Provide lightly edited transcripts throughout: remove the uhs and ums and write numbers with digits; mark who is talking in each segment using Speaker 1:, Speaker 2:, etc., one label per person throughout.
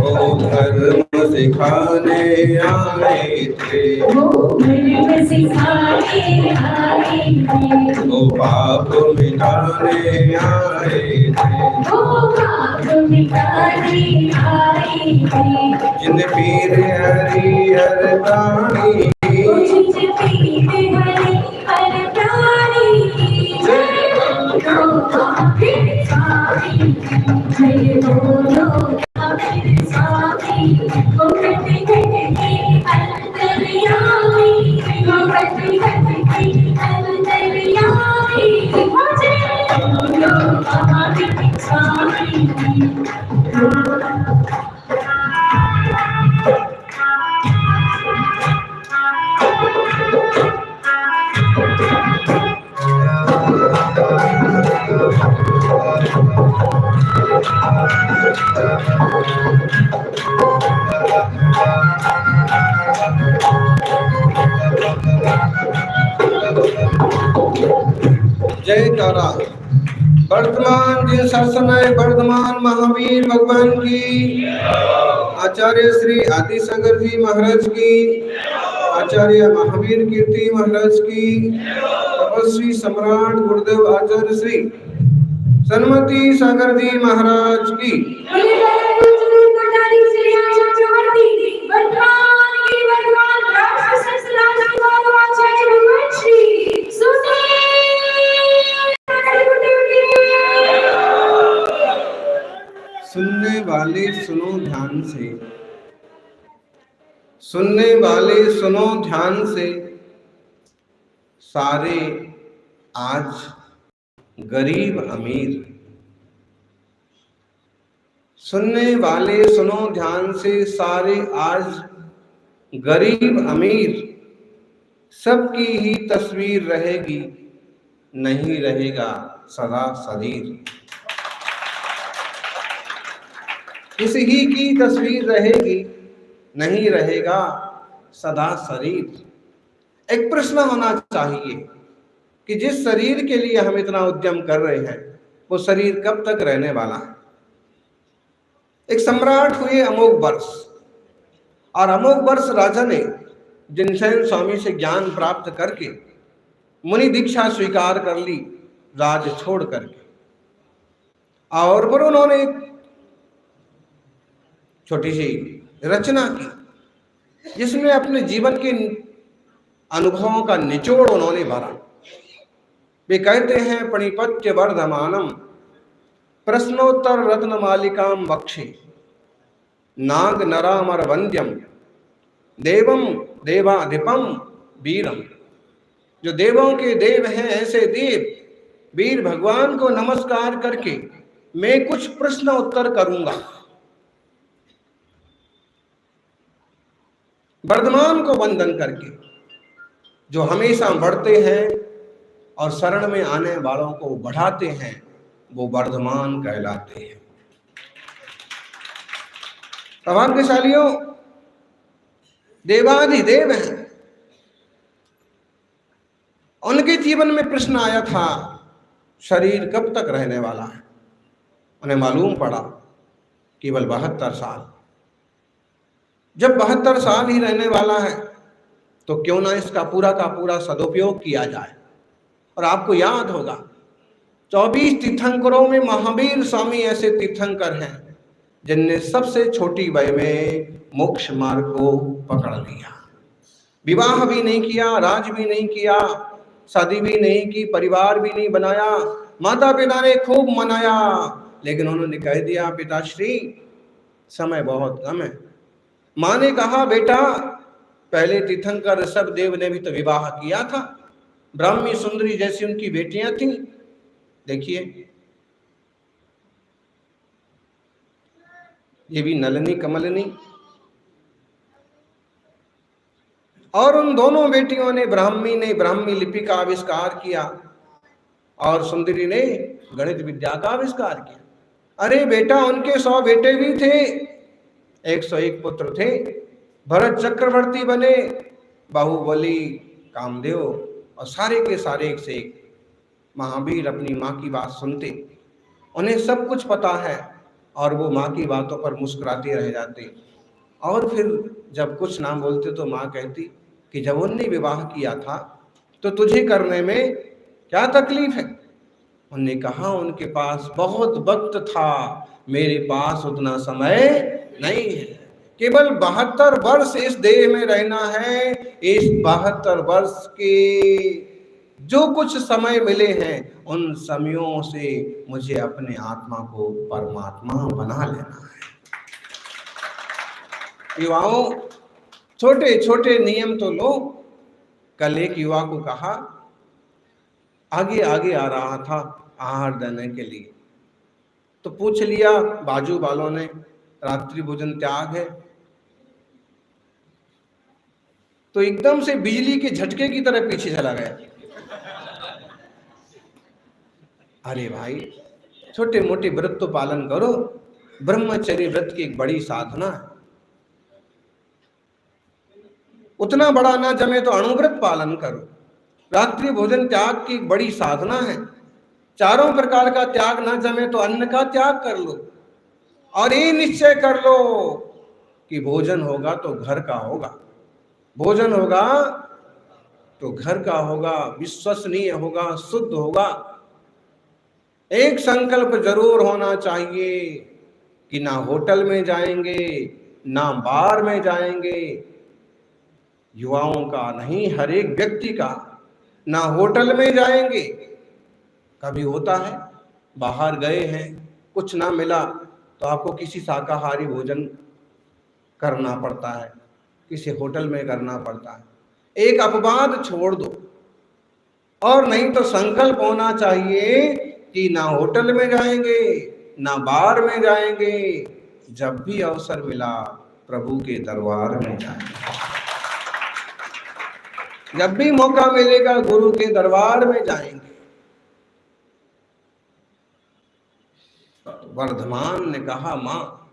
Speaker 1: वो धर्म सिखाने आए थे,
Speaker 2: वो धर्म सिखाने आए थे,
Speaker 1: वो पाप मिटाने आए थे,
Speaker 2: वो पाप मिटाने आए थे।
Speaker 1: जिन पीर हरि हर प्राणी,
Speaker 2: जिन पीर हरि हर प्राणी, जय बोलो आखिर स्वामी, जय बोलो आखिर स्वामी। वो कट कट के अंतर्यामी, वो कट कट के अंतर्यामी, वो जय बोलो आखिर स्वामी।
Speaker 1: जय तारा। वर्तमान जिन शासनाय वर्धमान महावीर भगवान की, आचार्य श्री आदि शंकर जी महाराज की, आचार्य महावीर कीर्ति महाराज की, तपस्वी सम्राट गुरुदेव आचार्य श्री सन्मति सागर जी महाराज की। सुनने वाले सुनो ध्यान से, सुनने वाले सुनो ध्यान से, सारे आज गरीब अमीर। सुनने वाले सुनो ध्यान से, सारे आज गरीब अमीर। सबकी ही तस्वीर रहेगी, नहीं रहेगा सदा शरीर। किसी ही की तस्वीर रहेगी, नहीं रहेगा सदा शरीर। एक प्रश्न होना चाहिए कि जिस शरीर के लिए हम इतना उद्यम कर रहे हैं, वो शरीर कब तक रहने वाला है। एक सम्राट हुए अमोघ वर्ष, और अमोघ वर्ष राजा ने जिनसेन स्वामी से ज्ञान प्राप्त करके मुनि दीक्षा स्वीकार कर ली, राज छोड़ करके। और फिर उन्होंने एक छोटी सी रचना की, जिसमें अपने जीवन के अनुभवों का निचोड़ उन्होंने भरा। वे कहते हैं, पणिपत्य वर्धमानम प्रश्नोत्तर रत्न मालिकाम बक्षे, नाग नरामर वंद्यम देवम देवाधिपम वीरम। जो देवों के देव हैं, ऐसे देव वीर भगवान को नमस्कार करके मैं कुछ प्रश्न उत्तर करूंगा। वर्धमान को वंदन करके, जो हमेशा बढ़ते हैं और शरण में आने वालों को बढ़ाते हैं, वो वर्धमान कहलाते हैं। सौभाग्यशालियों, देवाधिदेव हैं। उनके जीवन में प्रश्न आया था, शरीर कब तक रहने वाला है। उन्हें मालूम पड़ा केवल 72 साल। जब 72 साल ही रहने वाला है, तो क्यों ना इसका पूरा का पूरा सदुपयोग किया जाए। और आपको याद होगा, 24 तीर्थंकरों में महावीर स्वामी ऐसे तीर्थंकर हैं जिनने सबसे छोटी वय में मोक्ष मार्ग को पकड़ लिया। विवाह भी नहीं किया, राज भी नहीं किया, शादी भी नहीं की, परिवार भी नहीं बनाया। माता पिता ने खूब मनाया, लेकिन उन्होंने कह दिया, पिताश्री समय बहुत कम है। माँ ने कहा, बेटा पहले तीर्थंकर ऋषभदेव ने भी तो विवाह किया था, ब्राह्मी सुंदरी जैसी उनकी बेटियां थीं। देखिए, ये भी नलिनी कमलिनी। और उन दोनों बेटियों ने, ब्राह्मी ने ब्राह्मी लिपि का आविष्कार किया और सुंदरी ने गणित विद्या का आविष्कार किया। अरे बेटा, उनके 100 बेटे भी थे, 101 पुत्र थे। भरत चक्रवर्ती बने, बाहुबली, कामदेव, और सारे के सारे एक से एक। महावीर अपनी माँ की बात सुनते, उन्हें सब कुछ पता है और वो माँ की बातों पर मुस्कुराते रह जाते। और फिर जब कुछ ना बोलते तो माँ कहती कि जब उनने विवाह किया था तो तुझे करने में क्या तकलीफ है। उनने कहा उनके पास बहुत वक्त था, मेरे पास उतना समय नहीं है। केवल 72 वर्ष इस देह में रहना है। इस 72 वर्ष के जो कुछ समय मिले हैं उन समयों से मुझे अपने आत्मा को परमात्मा बना लेना है। युवाओं, छोटे छोटे नियम तो लो। कल एक युवा को कहा, आगे आगे आ रहा था आहार देने के लिए, तो पूछ लिया बाजू वालों ने रात्रि भोजन त्याग है। तो एकदम से बिजली के झटके की तरह पीछे चला गया। अरे भाई, छोटे मोटे व्रत तो पालन करो। ब्रह्मचर्य व्रत की एक बड़ी साधना है। उतना बड़ा ना जमे तो अणुव्रत पालन करो। रात्रि भोजन त्याग की एक बड़ी साधना है। चारों प्रकार का त्याग ना जमे तो अन्न का त्याग कर लो और ये निश्चय कर लो कि भोजन होगा तो घर का होगा, भोजन होगा तो घर का होगा, विश्वसनीय होगा, शुद्ध होगा। एक संकल्प जरूर होना चाहिए कि ना होटल में जाएंगे ना बार में जाएंगे। युवाओं का नहीं, हर एक व्यक्ति का। ना होटल में जाएंगे। कभी होता है बाहर गए हैं, कुछ ना मिला तो आपको किसी शाकाहारी भोजन करना पड़ता है, किसी होटल में करना पड़ता है। एक अपवाद छोड़ दो। और नहीं तो संकल्प होना चाहिए कि ना होटल में जाएंगे ना बार में जाएंगे, जब भी अवसर मिला प्रभु के दरबार में जाएंगे। जब भी मौका मिलेगा गुरु के दरबार में जाएंगे। वर्धमान ने कहा, माँ,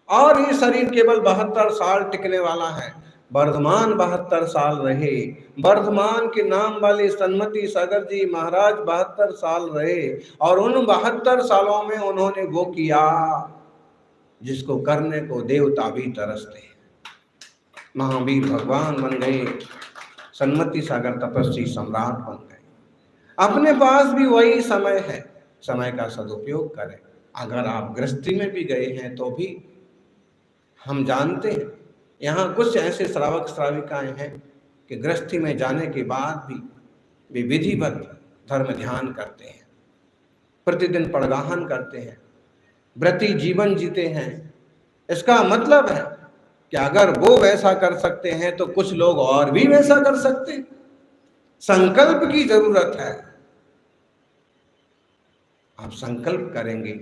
Speaker 1: और ये शरीर केवल 72 साल टिकने वाला है। वर्धमान 72 साल रहे। वर्धमान के नाम वाले सन्मति सागर जी महाराज 72 साल रहे और उन 72 सालों में उन्होंने वो किया जिसको करने को देवता भी तरसते। महावीर भगवान बन गए, सन्मति सागर तपस्वी सम्राट बन गए। अपने पास भी वही समय है, समय का सदुपयोग करें। अगर आप गृहस्थी में भी गए हैं तो भी हम जानते हैं यहाँ कुछ ऐसे श्रावक श्राविकाएं हैं कि गृहस्थी में जाने के बाद भी वे विधिवत धर्म ध्यान करते हैं, प्रतिदिन पड़गाहन करते हैं, व्रती जीवन जीते हैं। इसका मतलब है कि अगर वो वैसा कर सकते हैं तो कुछ लोग और भी वैसा कर सकते हैं। संकल्प की जरूरत है। आप संकल्प करेंगे,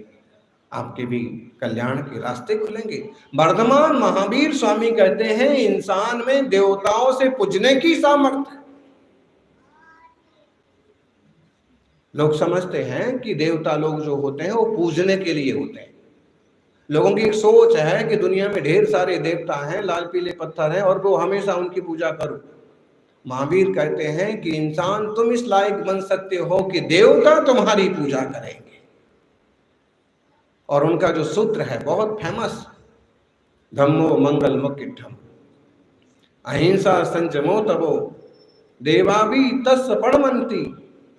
Speaker 1: आपके भी कल्याण के रास्ते खुलेंगे। वर्धमान महावीर स्वामी कहते हैं इंसान में देवताओं से पूजने की सामर्थ्य। लोग समझते हैं कि देवता लोग जो होते हैं वो पूजने के लिए होते हैं। लोगों की एक सोच है कि दुनिया में ढेर सारे देवता हैं, लाल पीले पत्थर हैं और वो हमेशा उनकी पूजा करो। महावीर कहते हैं कि इंसान तुम इस लायक बन सकते हो कि देवता तुम्हारी पूजा करेंगे। और उनका जो सूत्र है बहुत फेमस, धम्मो मंगल मुक्तिठम अहिंसा संयमो तपो देवाभी तस् पणमंती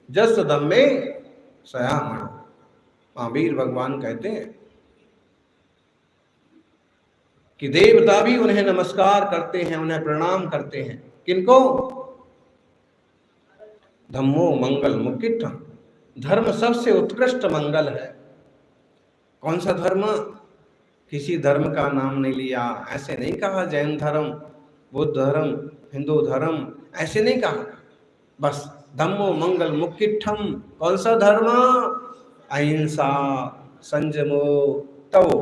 Speaker 1: जस धम्मे सयामणो। महावीर भगवान कहते हैं कि देवता भी उन्हें नमस्कार करते हैं, उन्हें प्रणाम करते हैं। किनको? धम्मो मंगल मुक्तिठम, धर्म सबसे उत्कृष्ट मंगल है। कौन सा धर्म? किसी धर्म का नाम नहीं लिया, ऐसे नहीं कहा जैन धर्म, बुद्ध धर्म, हिंदू धर्म, ऐसे नहीं कहा। बस धम्मो मंगल मुक्तिठम। कौन सा धर्म? अहिंसा संयमो तपो।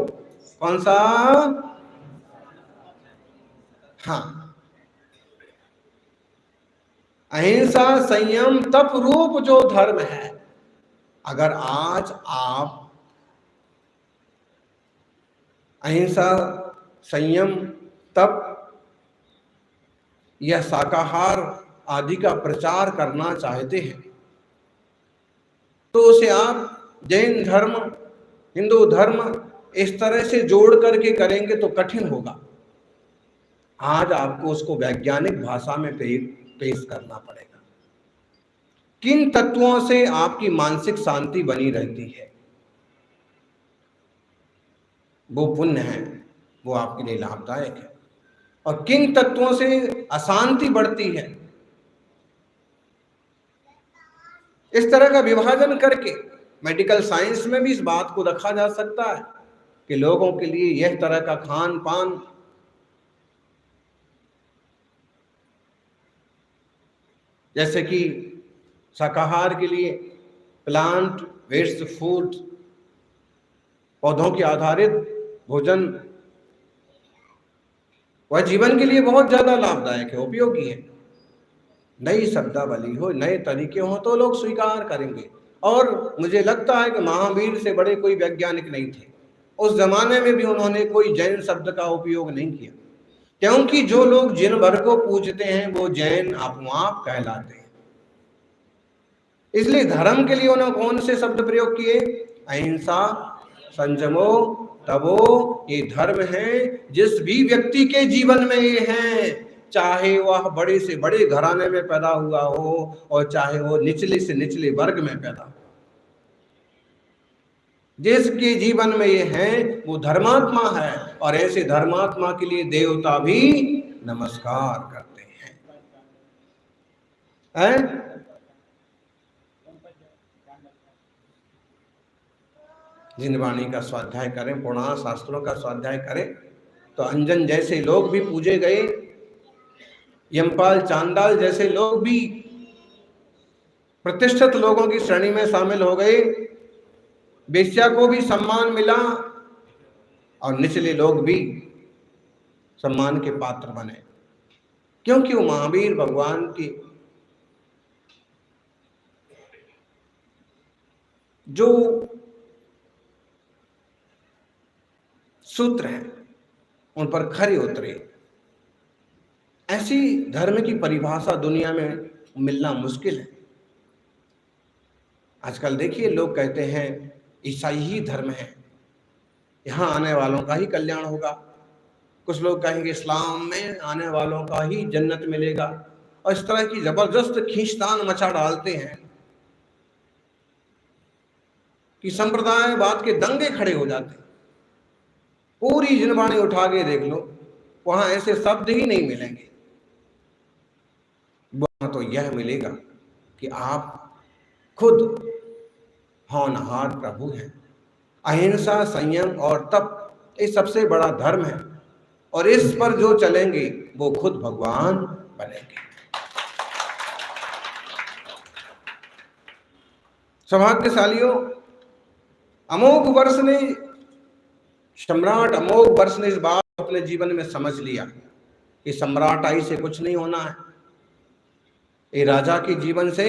Speaker 1: कौन सा? हाँ, अहिंसा संयम तप रूप जो धर्म है। अगर आज आप अहिंसा संयम तप या शाकाहार आदि का प्रचार करना चाहते हैं तो उसे आप जैन धर्म, हिंदू धर्म इस तरह से जोड़ करके करेंगे तो कठिन होगा। आज आपको उसको वैज्ञानिक भाषा में पेश करना पड़ेगा। किन तत्वों से आपकी मानसिक शांति बनी रहती है, वो पुण्य है, वो आपके लिए लाभदायक है। और किन तत्वों से अशांति बढ़ती है, इस तरह का विभाजन करके मेडिकल साइंस में भी इस बात को रखा जा सकता है कि लोगों के लिए यह तरह का खान पान, जैसे कि शाकाहार के लिए प्लांट बेस्ड फूड, पौधों के आधारित भोजन, वह जीवन के लिए बहुत ज्यादा लाभदायक है, उपयोगी है। नई शब्दावली हो, नए तरीके हो तो लोग स्वीकार करेंगे। और मुझे लगता है कि महावीर से बड़े कोई वैज्ञानिक नहीं थे। उस जमाने में भी उन्होंने कोई जैन शब्द का उपयोग नहीं किया, क्योंकि जो लोग जिन भर को पूजते हैं वो जैन आप कहलाते हैं। इसलिए धर्म के लिए उन्होंने कौन से शब्द प्रयोग किए? अहिंसा, संयमो, तपो, ये धर्म है जिस भी व्यक्ति के जीवन में ये हैं, चाहे वह बड़े से बड़े घराने में पैदा हुआ हो और चाहे वो निचले से निचले वर्ग में पैदा हो, जिसके जीवन में ये हैं वो धर्मात्मा है। और ऐसे धर्मात्मा के लिए देवता भी नमस्कार करते हैं। जिन वाणी का स्वाध्याय करें, पुराण शास्त्रों का स्वाध्याय करें, तो अंजन जैसे लोग भी पूजे गए, यमपाल चांडाल जैसे लोग भी प्रतिष्ठित लोगों की श्रेणी में शामिल हो गए, वेश्या को भी सम्मान मिला और निचले लोग भी सम्मान के पात्र बने, क्योंकि वो महावीर भगवान की जो सूत्र हैं उन पर खरे उतरे। ऐसी धर्म की परिभाषा दुनिया में मिलना मुश्किल है। आजकल देखिए, लोग कहते हैं ईसाई ही धर्म है, यहाँ आने वालों का ही कल्याण होगा। कुछ लोग कहेंगे इस्लाम में आने वालों का ही जन्नत मिलेगा, और इस तरह की जबरदस्त खींचतान मचा डालते हैं कि संप्रदायवाद के दंगे खड़े हो जाते हैं। पूरी जिनवाणी उठा के देख लो, वहां ऐसे शब्द ही नहीं मिलेंगे। वहां तो यह मिलेगा कि आप खुद होनहार प्रभु हैं। अहिंसा, संयम और तप ये सबसे बड़ा धर्म है, और इस पर जो चलेंगे वो खुद भगवान बनेंगे। सौभाग्यशालियों, सम्राट अमोघ वर्ष ने इस बात को अपने जीवन में समझ लिया कि सम्राटाई से कुछ नहीं होना है, ये राजा के जीवन से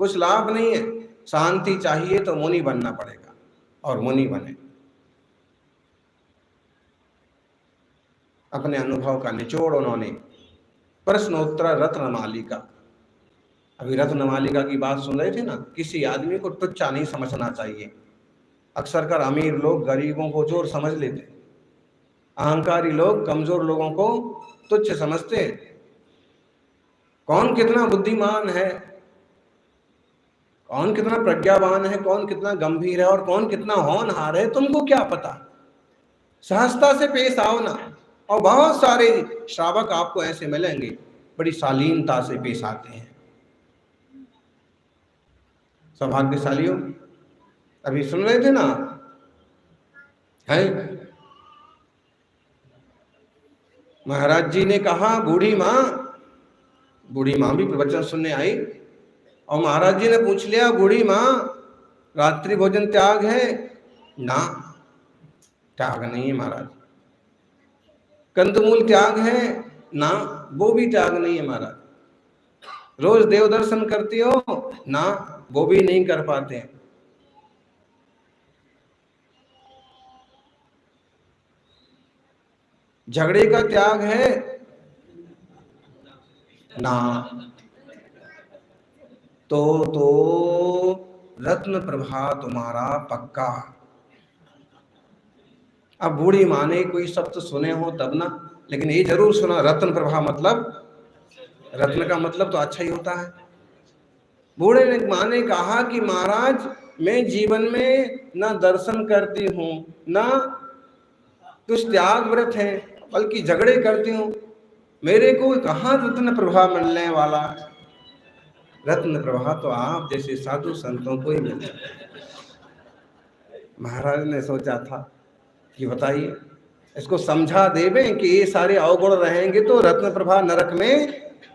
Speaker 1: कुछ लाभ नहीं है। शांति चाहिए तो मुनि बनना पड़ेगा, और मुनि बने। अपने अनुभव का निचोड़ उन्होंने प्रश्नोत्तर रत्नमालिका, अभी रत्नमालिका की बात सुन रहे थे ना, किसी आदमी को तुच्चा नहीं समझना चाहिए। अक्सर कर अमीर लोग गरीबों को जोर समझ लेते, अहंकारी लोग कमजोर लोगों को तुच्छ समझते हैं। कौन कितना बुद्धिमान है, कौन कितना प्रज्ञावान है, कौन कितना गंभीर है और कौन कितना होनहार है, तुमको क्या पता? सहजता से पेश आओ ना। और बहुत सारे श्रावक आपको ऐसे मिलेंगे, बड़ी शालीनता से पेश आते हैं। सौभाग्यशालियों, अभी सुन रहे थे ना, है महाराज जी ने कहा बूढ़ी माँ भी प्रवचन सुनने आई, और महाराज जी ने पूछ लिया, बूढ़ी माँ रात्रि भोजन त्याग है? ना, त्याग नहीं है महाराज। कंदमूल त्याग है? ना, वो भी त्याग नहीं है महाराज। रोज देव दर्शन करती हो? ना, वो भी नहीं कर पाते हैं। झगड़े का त्याग है? ना, तो रत्न प्रभा तुम्हारा पक्का। अब बूढ़ी माँ ने कोई शब्द सुने हो तब ना, लेकिन ये जरूर सुना रत्न प्रभा मतलब, रत्न का मतलब तो अच्छा ही होता है। बूढ़े ने माँ ने कहा कि महाराज मैं जीवन में ना दर्शन करती हूँ ना कुछ त्याग व्रत है, बल्कि झगड़े करती हूँ, मेरे को कहाँ रत्न प्रभा मिलने वाला। रत्न प्रभा तो आप जैसे साधु संतों को ही मिलता है। महाराज ने सोचा था कि बताइए इसको समझा देवे कि ये सारे अवगुण रहेंगे तो रत्न प्रभा नरक में,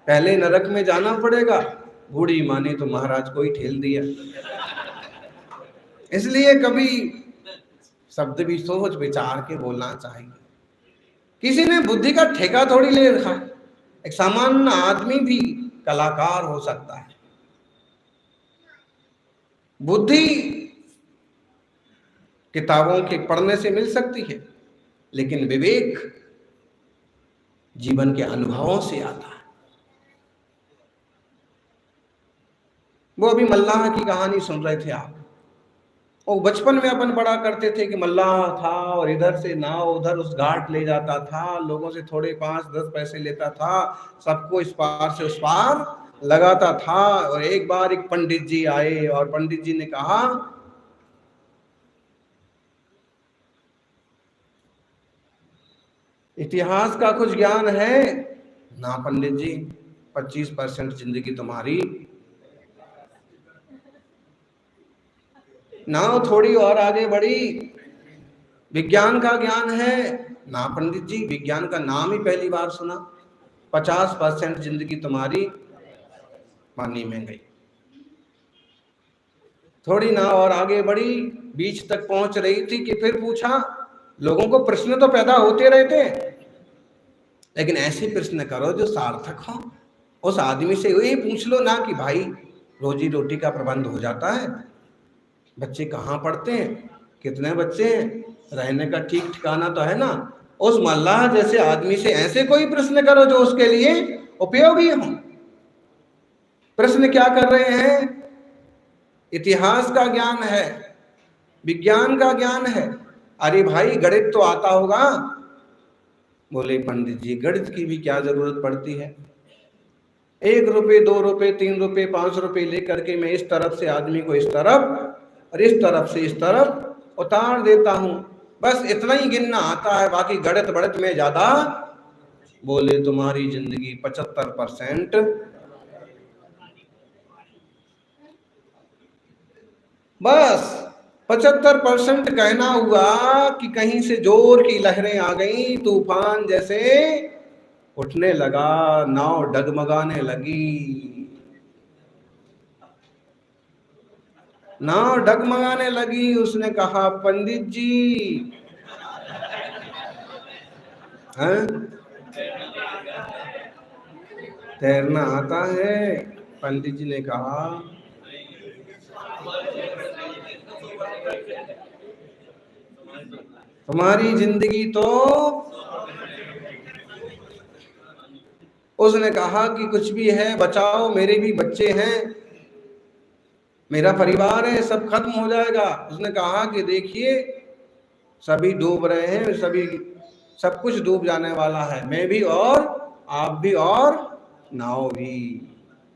Speaker 1: पहले नरक में जाना पड़ेगा। बूढ़ी माँ ने तो महाराज को ही ठेल दिया। इसलिए कभी शब्द भी सोच विचार के बोलना चाहिए। किसी ने बुद्धि का ठेका थोड़ी ले रखा है, एक सामान्य आदमी भी कलाकार हो सकता है। बुद्धि किताबों के पढ़ने से मिल सकती है, लेकिन विवेक जीवन के अनुभवों से आता है। वो अभी मल्लाह की कहानी सुन रहे थे आप, वो बचपन में अपन पढ़ा करते थे कि मल्लाह था और इधर से नाव उधर उस घाट ले जाता था, लोगों से थोड़े 5-10 पैसे लेता था, सबको इस पार से उस पार लगाता था। और एक बार एक पंडित जी आए और पंडित जी ने कहा इतिहास का कुछ ज्ञान है ना पंडित जी, 25% जिंदगी तुम्हारी, नाव थोड़ी और आगे बढ़ी। विज्ञान का ज्ञान है ना पंडित जी, विज्ञान का नाम ही पहली बार सुना, 50% जिंदगी तुम्हारी पानी में गई। थोड़ी नाव और आगे बढ़ी, बीच तक पहुंच रही थी कि फिर पूछा, लोगों को प्रश्न तो पैदा होते रहते हैं, लेकिन ऐसे प्रश्न करो जो सार्थक हो। उस आदमी से ये पूछ लो ना कि भाई रोजी रोटी का प्रबंध हो जाता है, बच्चे कहाँ पढ़ते हैं, कितने बच्चे हैं, रहने का ठीक ठिकाना तो है ना। उस मल्लाह जैसे आदमी से ऐसे कोई प्रश्न करो जो उसके लिए उपयोगी हो। प्रश्न क्या कर रहे हैं, इतिहास का ज्ञान है, विज्ञान का ज्ञान है, अरे भाई गणित तो आता होगा। बोले पंडित जी गणित की भी क्या जरूरत पड़ती है, 1 रुपये 2 रुपये 3 रुपये 5 रुपये लेकर के मैं इस तरफ से आदमी को इस तरफ और इस तरफ से इस तरफ उतार देता हूं, बस इतना ही गिनना आता है, बाकी गणित बढ़त में ज्यादा। बोले तुम्हारी जिंदगी 75% बस 75% कहना हुआ कि कहीं से जोर की लहरें आ गई, तूफान जैसे उठने लगा, नाव डगमगाने लगी, नाव डगमगाने लगी। उसने कहा पंडित जी हैं? तैरना आता है? पंडित जी ने कहा तुम्हारी जिंदगी तो, उसने कहा कि कुछ भी है बचाओ, मेरे भी बच्चे हैं, मेरा परिवार है, सब खत्म हो जाएगा। उसने कहा कि देखिए सभी डूब रहे हैं, सभी सब कुछ डूब जाने वाला है, मैं भी और आप भी और नाव भी।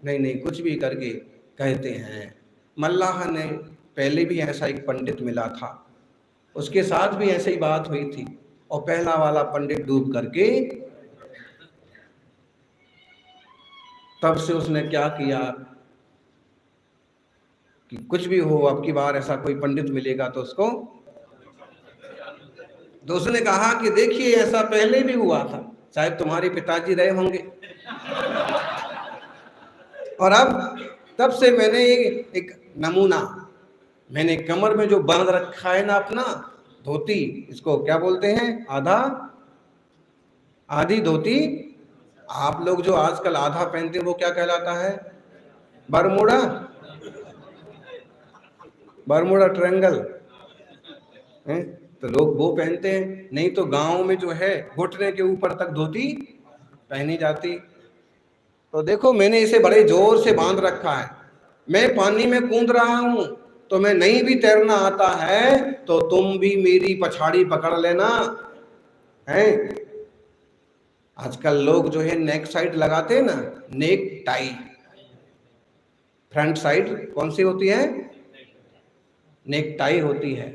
Speaker 1: नहीं नहीं कुछ भी करके कहते हैं। मल्लाह ने पहले भी ऐसा एक पंडित मिला था, उसके साथ भी ऐसी ही बात हुई थी, और पहला वाला पंडित डूब करके, तब से उसने क्या किया कि कुछ भी हो अब की बार ऐसा कोई पंडित मिलेगा तो उसको, तो उसने कहा कि देखिए ऐसा पहले भी हुआ था, शायद तुम्हारे पिताजी रहे होंगे, और अब तब से मैंने एक नमूना, मैंने कमर में जो बांध रखा है ना अपना धोती, इसको क्या बोलते हैं, आधी धोती। आप लोग जो आजकल आधा पहनते हैं वो क्या कहलाता है, बरमूडा, बरमूडा ट्रायंगल है, तो लोग वो पहनते हैं। नहीं तो गांव में जो है घुटने के ऊपर तक धोती पहनी जाती। तो देखो मैंने इसे बड़े जोर से बांध रखा है, मैं पानी में कूद रहा हूं, तुम्हें नहीं भी तैरना आता है तो तुम भी मेरी पछाड़ी पकड़ लेना है। आजकल लोग जो है नेक साइड लगाते हैं ना, नेक टाई, फ्रंट साइड कौन सी होती है? नेक टाई होती है।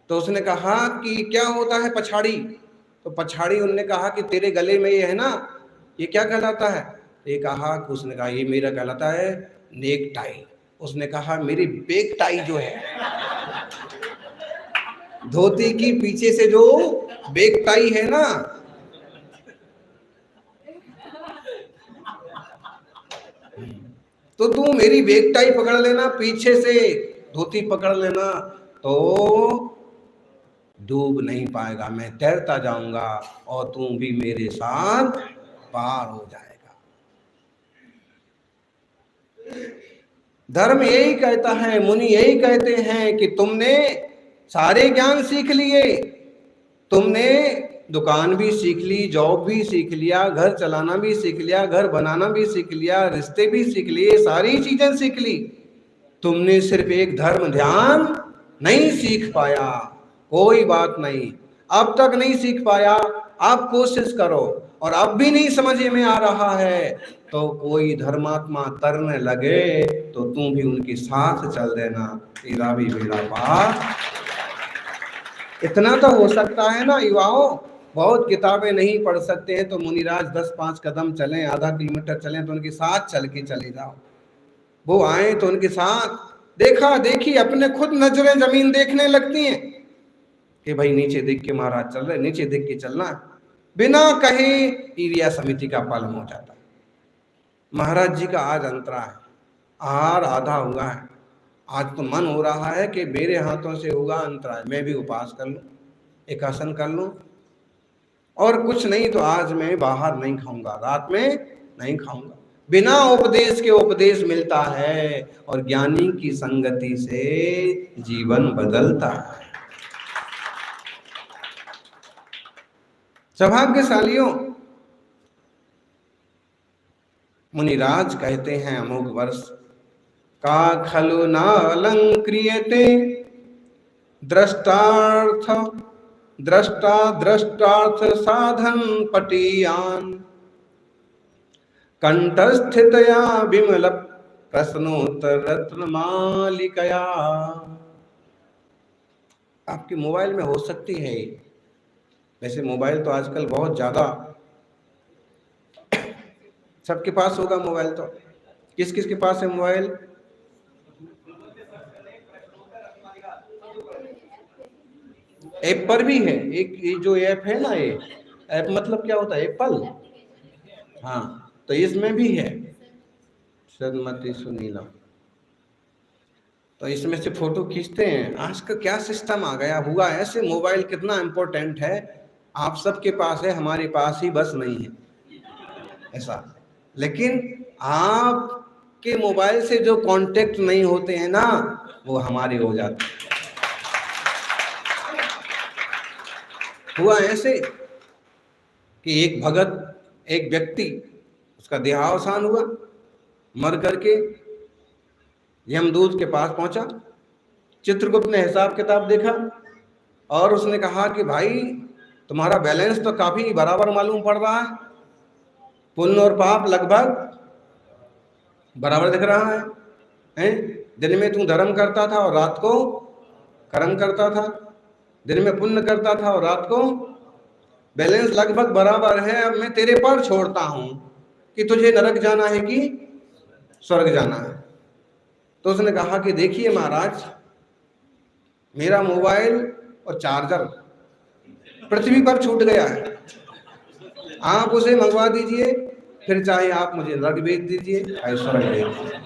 Speaker 1: तो उसने कहा कि क्या होता है पछाड़ी? तो पछाड़ी उनने कहा कि तेरे गले में ये है ना, ये क्या कहलाता है? ये कहा कि उसने कहा ये मेरा कहलाता है नेक टाई। उसने कहा मेरी बेक टाई जो है, धोती की पीछे से जो बेक टाई है ना, तो तू मेरी बेक टाई पकड़ लेना, पीछे से धोती पकड़ लेना, तो डूब नहीं पाएगा, मैं तैरता जाऊंगा और तू भी मेरे साथ पार हो जाएगा। धर्म यही कहता है, मुनि यही कहते हैं कि तुमने सारे ज्ञान सीख लिए, तुमने दुकान भी सीख ली, जॉब भी सीख लिया, घर चलाना भी सीख लिया, घर बनाना भी सीख लिया, रिश्ते भी सीख लिए, सारी चीजें सीख ली, तुमने सिर्फ एक धर्म ध्यान नहीं सीख पाया। कोई बात नहीं, अब तक नहीं सीख पाया, अब कोशिश करो, और अब भी नहीं समझ में आ रहा है तो कोई धर्मात्मा तरने लगे तो तुम भी उनके साथ चल देना, तेरा भी बेड़ा पार। इतना तो हो सकता है ना युवाओं, बहुत किताबें नहीं पढ़ सकते हैं तो मुनिराज 10-5 कदम चलें, आधा किलोमीटर चलें तो उनके साथ चल के चले जाओ। वो आए तो उनके साथ देखा देखी, अपने खुद नजरें जमीन देखने लगती हैं कि भाई नीचे देख के महाराज चल रहे, नीचे देख के चलना, बिना कहे एरिया समिति का पालन हो जाता। महाराज जी का आज अंतरा है, आहार आधा हुआ है, आज तो मन हो रहा है कि मेरे हाथों से होगा अंतरा, मैं भी उपास कर लूं, एक आसन कर लूं, और कुछ नहीं तो आज मैं बाहर नहीं खाऊंगा, रात में नहीं खाऊंगा। बिना उपदेश के उपदेश मिलता है और ज्ञानी की संगति से जीवन बदलता है। सौभाग्यशालियों, मुनिराज कहते हैं अमोघ वर्ष का खलु न अलंक्रियते दृष्टार्थ दृष्टा दृष्टार्थ साधन पटीयान कंठस्थितया विमल प्रश्नोत्तर रत्न मालिकया। आपके मोबाइल में हो सकती है, वैसे मोबाइल तो आजकल बहुत ज्यादा सबके पास होगा मोबाइल, तो किस किस के पास है मोबाइल? ऐप पर भी है एक, ये जो ऐप है ना, ये ऐप मतलब क्या होता है? एप्पल, हाँ, तो इसमें भी है सदमती सुनीला, तो इसमें से फोटो खींचते हैं। आज का क्या सिस्टम आ गया हुआ है ऐसे, मोबाइल कितना इम्पोर्टेंट है, आप सबके पास है, हमारे पास ही बस नहीं है ऐसा। लेकिन आपके मोबाइल से जो कांटेक्ट नहीं होते हैं ना, वो हमारे हो जाते हैं। हुआ ऐसे कि एक भगत, एक व्यक्ति, उसका देहावसान हुआ, मर करके यमदूत के पास पहुंचा। चित्रगुप्त ने हिसाब किताब देखा और उसने कहा कि भाई तुम्हारा बैलेंस तो काफी बराबर मालूम पड़ रहा है, पुण्य और पाप लगभग बराबर दिख रहा है? दिन में तू धर्म करता था और रात को कर्म करता था, दिन में पुण्य करता था और रात को, बैलेंस लगभग बराबर है, अब मैं तेरे पर छोड़ता हूं कि तुझे नरक जाना है कि स्वर्ग जाना है। तो उसने कहा कि देखिए महाराज, मेरा मोबाइल और चार्जर पृथ्वी पर छूट गया है, आप उसे मंगवा दीजिए, फिर चाहे आप मुझे नरक भेज दीजिए, चाहे स्वर्ग भेज दीजिए,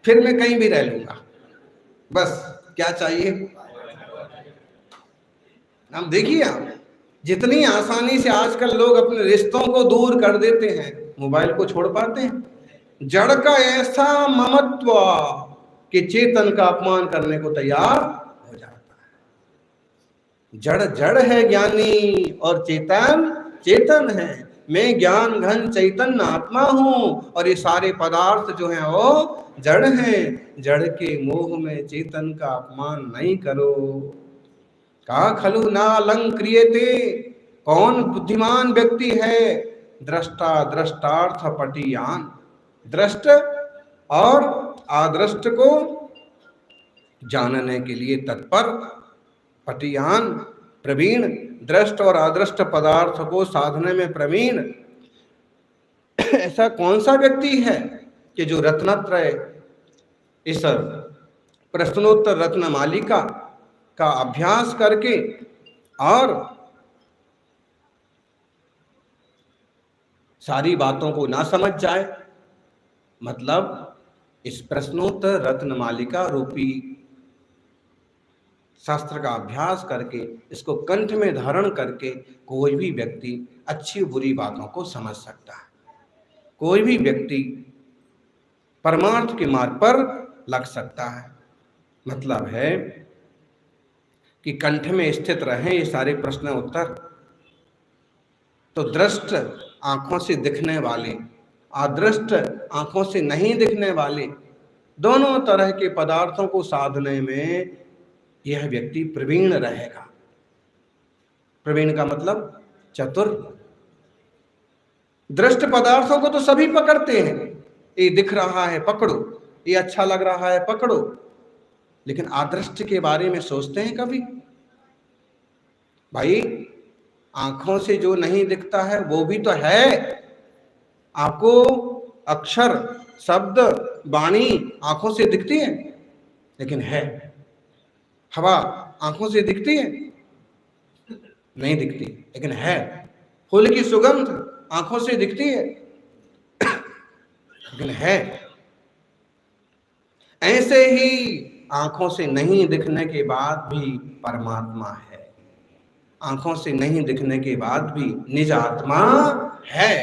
Speaker 1: फिर मैं कहीं भी रह लूंगा, बस क्या चाहिए। अब देखिए आप, जितनी आसानी से आजकल लोग अपने रिश्तों को दूर कर देते हैं, मोबाइल को छोड़ पाते हैं। जड़ का ऐसा ममत्व कि चेतन का अपमान करने को तैयार हो जाता है। जड़ जड़ है ज्ञानी और चेतन चेतन है, मैं ज्ञान घन चैतन्य आत्मा हूं और ये सारे पदार्थ जो हैं वो जड़ हैं। जड़ के मोह में चेतन का अपमान नहीं करो। का खलु ना अलंक्रियते, कौन बुद्धिमान व्यक्ति है? दृष्टा दृष्टार्थ पटियान, दृष्ट और आदृष्ट को जानने के लिए तत्पर, पटियान प्रवीण, दृष्ट और अदृष्ट पदार्थ को साधने में प्रवीण। ऐसा कौन सा व्यक्ति है कि जो रत्नत्रय, इस प्रश्नोत्तर रत्न मालिका का अभ्यास करके और सारी बातों को ना समझ जाए? मतलब इस प्रश्नोत्तर रत्न मालिका रूपी शास्त्र का अभ्यास करके, इसको कंठ में धारण करके कोई भी व्यक्ति अच्छी बुरी बातों को समझ सकता है। कोई भी व्यक्ति परमार्थ के मार्ग पर लग सकता है। मतलब है कि कंठ में स्थित रहे ये सारे प्रश्न उत्तर। तो दृष्ट आंखों से दिखने वाले, अदृष्ट आंखों से नहीं दिखने वाले, दोनों तरह के पदार्थों को साधने में यह व्यक्ति प्रवीण रहेगा। प्रवीण का मतलब चतुर। दृष्ट पदार्थों को तो सभी पकड़ते हैं, ये दिख रहा है पकड़ो, ये अच्छा लग रहा है पकड़ो, लेकिन अदृष्ट के बारे में सोचते हैं कभी? भाई आंखों से जो नहीं दिखता है वो भी तो है। आपको अक्षर, शब्द, वाणी आंखों से दिखती है, लेकिन है। हवा आंखों से दिखती है? नहीं दिखती, लेकिन है। फूल की सुगंध आंखों से दिखती है, लेकिन है। ऐसे ही आंखों से नहीं दिखने के बाद भी परमात्मा है। आंखों से नहीं दिखने के बाद भी निज आत्मा है।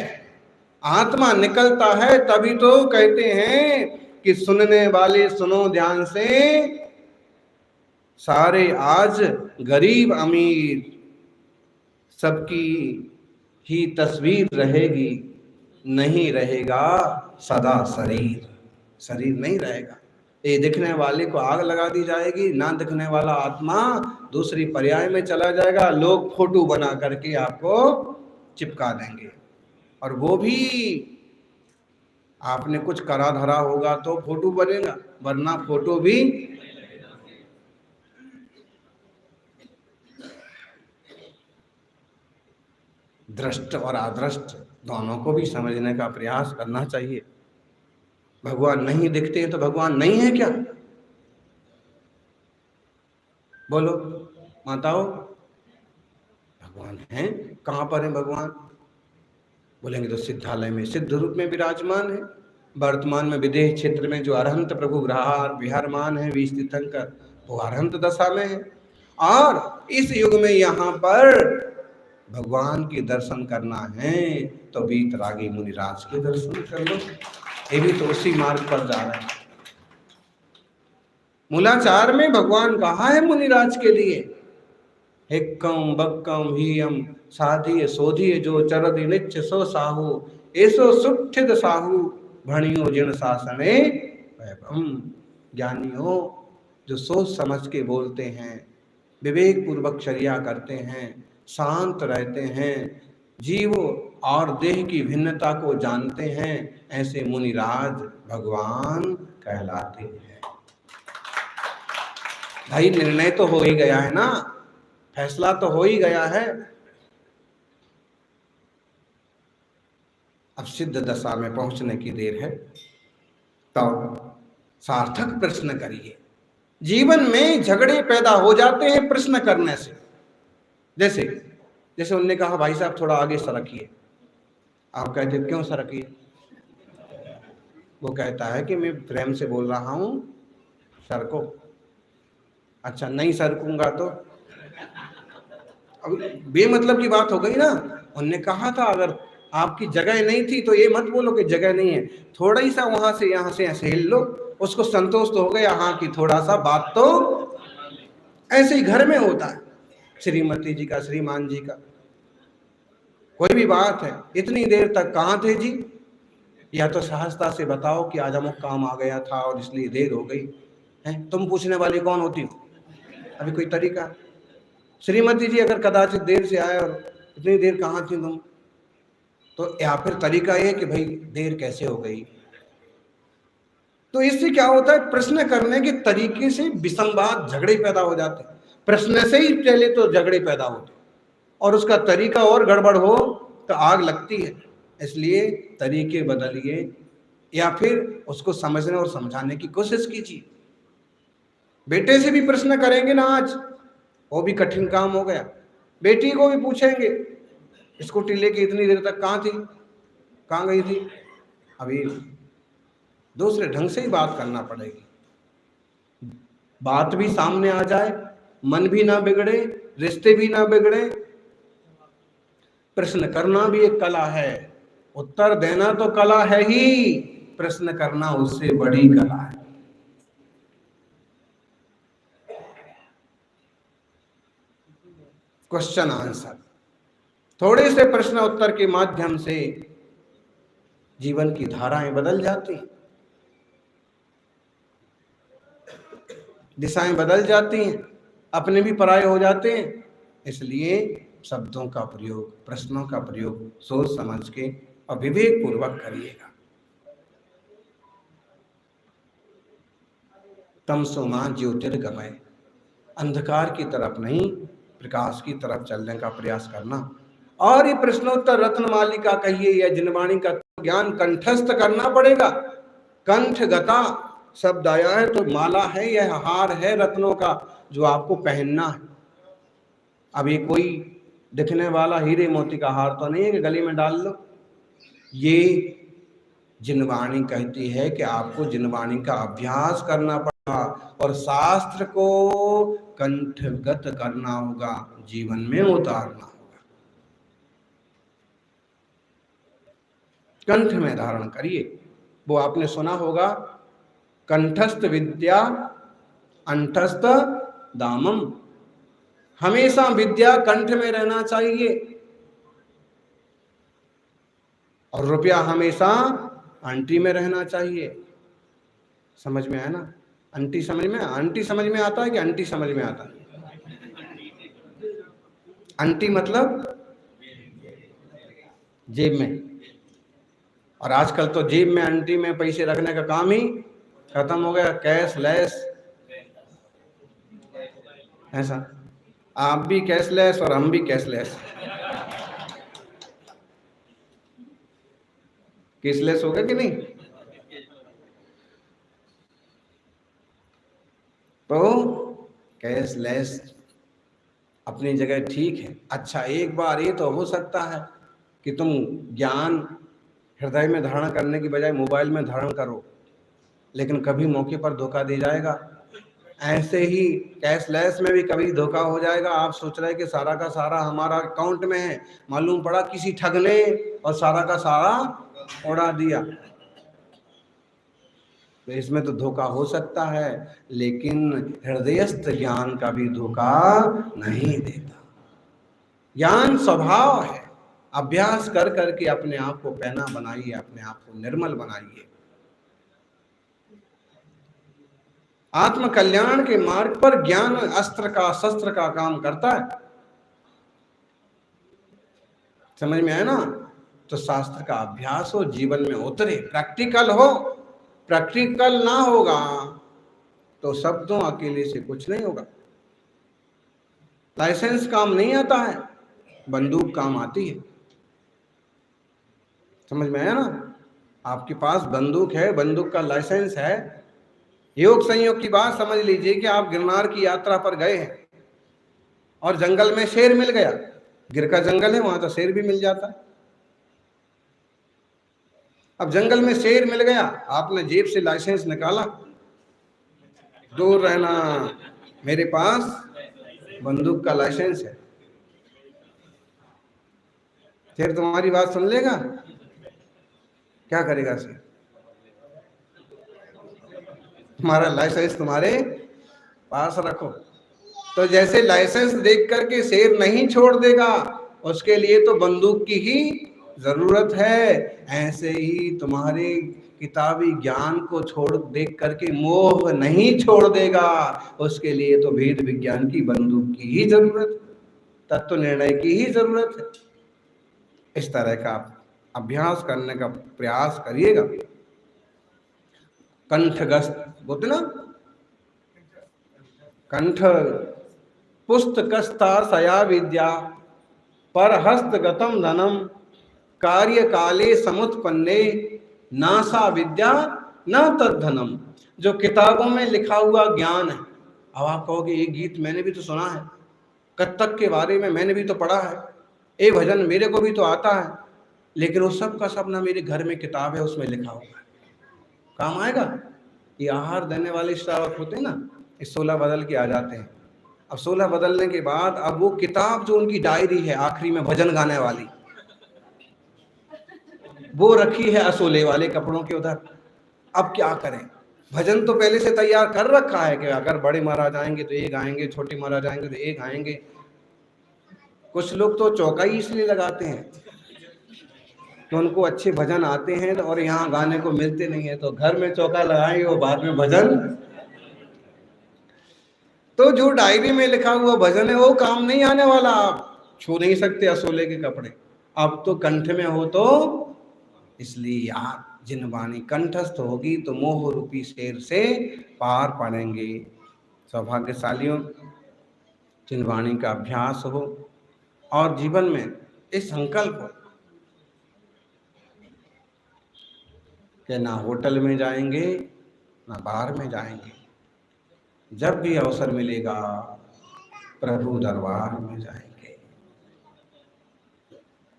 Speaker 1: आत्मा निकलता है तभी तो कहते हैं कि सुनने वाले सुनो ध्यान से, सारे आज गरीब अमीर सबकी ही तस्वीर रहेगी, नहीं रहेगा सदा शरीर। शरीर नहीं रहेगा। ये दिखने वाले को आग लगा दी जाएगी, ना दिखने वाला आत्मा दूसरी पर्याय में चला जाएगा। लोग फोटो बना करके आपको चिपका देंगे, और वो भी आपने कुछ करा धरा होगा तो फोटो बनेगा, वरना फोटो भी दृष्ट और अदृष्ट दोनों को भी समझने का प्रयास करना चाहिए। भगवान नहीं दिखते हैं तो भगवान नहीं है क्या? बोलो माताओं, भगवान हैं। कहाँ पर है भगवान? बोलेंगे तो सिद्धालय में सिद्ध रूप में विराजमान है। वर्तमान में विदेह क्षेत्र में जो अरहंत प्रभु विहारमान है, तीर्थंकर, वो अरहंत दशा में है। और इस युग में यहाँ पर भगवान के दर्शन करना है तो वीतरागी मुनिराज के दर्शन कर लो। ये भी तो उसी मार्ग पर जा रहे हैं। मूलाचार में भगवान कहा है मुनिराज के लिए, हिक्कम बक्कम हीयम साधिय सोधिय जो चरदि निच्छ सो साहू, ऐसो सुठित साहू भणियो जिन शासने वैभवम। ज्ञानियों जो सोच समझ के बोलते हैं, विवेक पूर्वक चर्या करते हैं, शांत रहते हैं, जीव और देह की भिन्नता को जानते हैं, ऐसे मुनिराज भगवान कहलाते हैं। भाई निर्णय तो हो ही गया है ना, फैसला तो हो ही गया है। अब सिद्ध दशा में पहुंचने की देर है, तो सार्थक प्रश्न करिए। जीवन में झगड़े पैदा हो जाते हैं प्रश्न करने से। जैसे उनने कहा भाई साहब थोड़ा आगे सरकिए, आप कहते क्यों सरकिए? वो कहता है कि मैं प्रेम से बोल रहा हूं, सरको। अच्छा नहीं सरकूंगा तो? अब बेमतलब की बात हो गई ना। उनने कहा था अगर आपकी जगह नहीं थी तो ये मत बोलो कि जगह नहीं है, थोड़ा ही सा वहां से यहाँ से ऐसे हिल लो, उसको संतोष तो हो गया हाँ कि थोड़ा सा बात तो। ऐसे ही घर में होता है, श्रीमती जी का, श्रीमान जी का। कोई भी बात है, इतनी देर तक कहाँ थे जी? या तो सहजता से बताओ कि आज अमुक काम आ गया था और इसलिए देर हो गई है। तुम पूछने वाली कौन होती हो? अभी कोई तरीका? श्रीमती जी अगर कदाचित देर से आए और इतनी देर कहाँ थी तुम, तो या फिर तरीका ये कि भाई देर कैसे हो गई। तो इससे क्या होता है, प्रश्न करने के तरीके से विसंवाद, झगड़े पैदा हो जाते हैं। प्रश्न से ही पहले तो झगड़े पैदा होते और उसका तरीका और गड़बड़ हो तो आग लगती है। इसलिए तरीके बदलिए या फिर उसको समझने और समझाने की कोशिश कीजिए। बेटे से भी प्रश्न करेंगे ना आज, वो भी कठिन काम हो गया। बेटी को भी पूछेंगे स्कूटी लेके इतनी देर तक कहाँ थी, कहाँ गई थी। अभी दूसरे ढंग से ही बात करना पड़ेगी, बात भी सामने आ जाए, मन भी ना बिगड़े, रिश्ते भी ना बिगड़े। प्रश्न करना भी एक कला है, उत्तर देना तो कला है ही, प्रश्न करना उससे बड़ी कला है। क्वेश्चन आंसर, थोड़े से प्रश्न उत्तर के माध्यम से जीवन की धाराएं बदल जाती हैं, दिशाएं बदल जाती हैं, अपने भी पराये हो जाते हैं। इसलिए शब्दों का प्रयोग, प्रश्नों का प्रयोग सोच समझ के और विवेक पूर्वक करिएगा। तमसो मां ज्योतिर्गमय, अंधकार की तरफ नहीं प्रकाश की तरफ चलने का प्रयास करना। और ये प्रश्नोत्तर रत्नमालिका कहिए या जिनवाणी का ज्ञान कंठस्थ करना पड़ेगा। कंठगता शब्द आया है तो माला है, यह हार है रत्नों का जो आपको पहनना है। अभी कोई दिखने वाला हीरे मोती का हार तो नहीं है कि गले में डाल लो। ये जिनवाणी कहती है कि आपको जिनवाणी का अभ्यास करना पड़ेगा और शास्त्र को कंठगत करना होगा, जीवन में उतारना होगा। कंठ में धारण करिए। वो आपने सुना होगा, कंठस्थ विद्या अंठस्थ दामम। हमेशा विद्या कंठ में रहना चाहिए और रुपया हमेशा आंटी में रहना चाहिए। समझ में आया ना? आंटी समझ में, आंटी समझ में आता है कि आंटी समझ में आता है? आंटी मतलब जेब में, और आजकल तो जेब में आंटी में पैसे रखने का काम ही खत्म हो गया, कैशलेस। ऐसा आप भी कैशलेस और हम भी कैशलेस। कैशलेस होगा कि नहीं? तो कैशलेस अपनी जगह ठीक है। अच्छा, एक बार ये तो हो सकता है कि तुम ज्ञान हृदय में धारण करने की बजाय मोबाइल में धारण करो, लेकिन कभी मौके पर धोखा दे जाएगा। ऐसे ही कैशलेस में भी कभी धोखा हो जाएगा। आप सोच रहे हैं कि सारा का सारा हमारा अकाउंट में है, मालूम पड़ा किसी ठग ने और सारा का सारा उड़ा दिया। तो इसमें तो धोखा हो सकता है, लेकिन हृदयस्थ ज्ञान का भी धोखा नहीं देता। ज्ञान स्वभाव है। अभ्यास कर करके अपने आप को पैना बनाइए, अपने आप को निर्मल बनाइए। आत्म कल्याण के मार्ग पर ज्ञान अस्त्र का, शस्त्र का काम करता है। समझ में आया ना? तो शास्त्र का अभ्यास हो, जीवन में उतरे, प्रैक्टिकल हो। प्रैक्टिकल ना होगा तो शब्दों अकेले से कुछ नहीं होगा। लाइसेंस काम नहीं आता है, बंदूक काम आती है। समझ में आया ना? आपके पास बंदूक है, बंदूक का लाइसेंस है। योग संयोग की बात समझ लीजिए कि आप गिरनार की यात्रा पर गए हैं और जंगल में शेर मिल गया। गिर का जंगल है, वहां तो शेर भी मिल जाता है। अब जंगल में शेर मिल गया, आपने जेब से लाइसेंस निकाला, दूर रहना, मेरे पास बंदूक का लाइसेंस है। शेर तुम्हारी बात सुन लेगा? क्या करेगा शेर? तुम्हारा लाइसेंस तुम्हारे पास रखो। तो जैसे लाइसेंस देख करके शेर नहीं छोड़ देगा, उसके लिए तो बंदूक की ही जरूरत है। ऐसे ही तुम्हारे किताबी ज्ञान को छोड़ देख करके मोह नहीं छोड़ देगा, उसके लिए तो वेद विज्ञान की बंदूक की ही जरूरत है, तत्व निर्णय की ही जरूरत है। इस तरह का अभ्यास करने का प्रयास करिएगा। कंठगस्त बोलते ना, कंठ पुस्तकस्था सया विद्या पर हस्तगतम धनम कार्य काले समुत्पन्ने नासा विद्या न तद्धनम। जो किताबों में लिखा हुआ ज्ञान है, अब आप कहोगे ये गीत मैंने भी तो सुना है, कत्थक के बारे में मैंने भी तो पढ़ा है, ये भजन मेरे को भी तो आता है, लेकिन वो सब का सब ना मेरे घर में किताब है उसमें लिखा हुआ है, काम आएगा? ये आहार देने वाले श्रावक होते हैं ना, इस 16 बदल के आ जाते हैं। अब 16 बदलने के बाद अब वो किताब जो उनकी डायरी है आखिरी में भजन गाने वाली, वो रखी है असोले वाले कपड़ों के उधर। अब क्या करें? भजन तो पहले से तैयार कर रखा है कि अगर बड़े महाराज आएंगे तो ये गाएंगे, छोटे महाराज आएंगे तो ये गाएंगे। कुछ लोग तो चौका ही इसलिए लगाते हैं कि उनको अच्छे भजन आते हैं और यहाँ गाने को मिलते नहीं है, तो घर में चौका लगाएंगे वो बाद में भजन। तो जो डायरी में लिखा हुआ भजन है वो काम नहीं आने वाला, आप छू नहीं सकते असोले के कपड़े। अब तो कंठ में हो तो इसलिए यार जिन वाणी कंठस्थ होगी तो मोह रूपी शेर से पार पड़ेंगे। सौभाग्यशालियों जिन वाणी का अभ्यास हो और जीवन में इस संकल्प हो कि ना होटल में जाएंगे ना बार में जाएंगे, जब भी अवसर मिलेगा प्रभु दरबार में जाएंगे।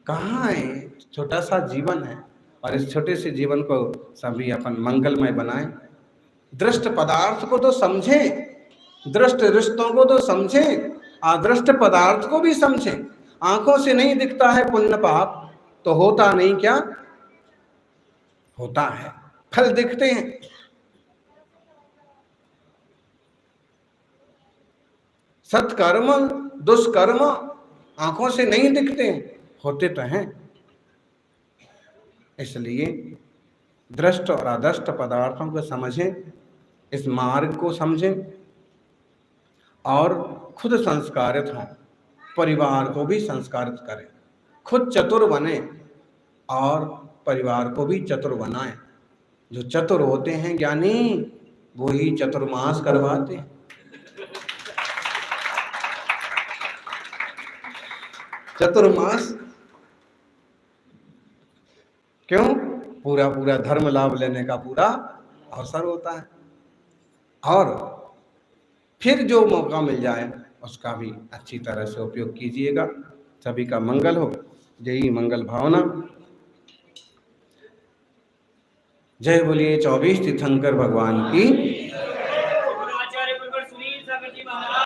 Speaker 1: कहाँ है? छोटा सा जीवन है और इस छोटे से जीवन को सभी अपन मंगलमय बनाएं। दृष्ट पदार्थ को तो समझें, दृष्ट रिश्तों को तो समझें, अदृष्ट पदार्थ को भी समझें। आंखों से नहीं दिखता है पुण्य पाप तो होता नहीं क्या? होता है, फल दिखते हैं। सत्कर्म दुष्कर्म आंखों से नहीं दिखते हैं, होते तो हैं। इसलिए दृष्ट और अदृष्ट पदार्थों को समझें, इस मार्ग को समझें और खुद संस्कारित हों, परिवार को भी संस्कारित करें, खुद चतुर बने और परिवार को भी चतुर बनाएं। जो चतुर होते हैं ज्ञानी वो ही चतुर्मास करवाते हैं। चतुर्मास क्यों? पूरा पूरा धर्म लाभ लेने का पूरा अवसर होता है। और फिर जो मौका मिल जाए उसका भी अच्छी तरह से उपयोग कीजिएगा। सभी का मंगल हो। जय मंगल भावना। जय बोलिए 24 तीर्थंकर भगवान की।